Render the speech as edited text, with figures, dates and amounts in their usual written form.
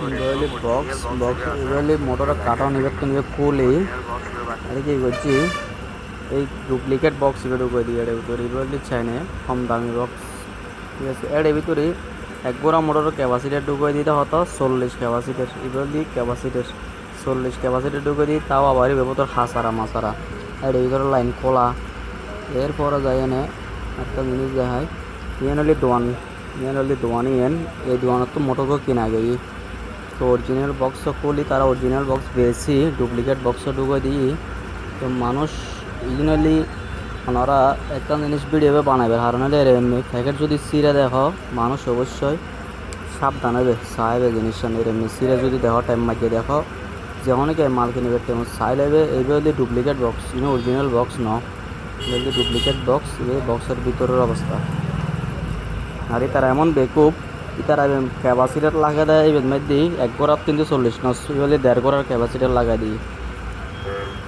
বলি box box বলি motor কাটা নিবে তো নিবে কুলি আর কি করছি এই ডুপ্লিকেট বক্স ইবে ঢুকে দিই এর ভিতরে বলি চাই না কম দামি বক্স ঠিক আছে এর ভিতরে এক গোড়া মোটরের ক্যাপাসিটার ঢুকে দিতে হতো 40 ক্যাপাসিটার এবার দিই ক্যাপাসিটার 40 ক্যাপাসিটার ঢুকে দিই তাও আবার ভেতর হাসারা মাসারা এর ভিতরে লাইন খোলা এরপরে যাই এনে একটা জিনিস দেখায় ইয়েন হলি দোয়ানি এন এই দোয়ানের তো মোটরকে কিনা গেই তো অরিজিনাল বক্স খুলি তারা অরিজিনাল বক্স বেশি ডুপ্লিকেট বক্স ঢুকে দিই তো মানুষ ইউজুয়ালি ওনারা একটা জিনিস ভিডিও বানাবে কারণ হলে এমনি প্যাকেট যদি সিরে দেখো মানুষ অবশ্যই সাবধান হবে চাইবে জিনিসটা এমনি সিরে যদি দেখো টাইম মাইকে দেখো যে অনেকে মাল কিনবে তেমন চাই লাগবে এইভাবে যদি ডুপ্লিকেট বক্স অরিজিনাল বক্স ন যদি ডুপ্লিকেট বক্স এই বক্সের ভিতরের অবস্থা আর তারা এমন বেকুব তারা ক্যাপাসিটার লাগাই দেয় এই মধ্যে এক গড়াত কিন্তু 40 নষ্ট হলে 1.5 গড়ার ক্যাপাসিটার লাগাই দিই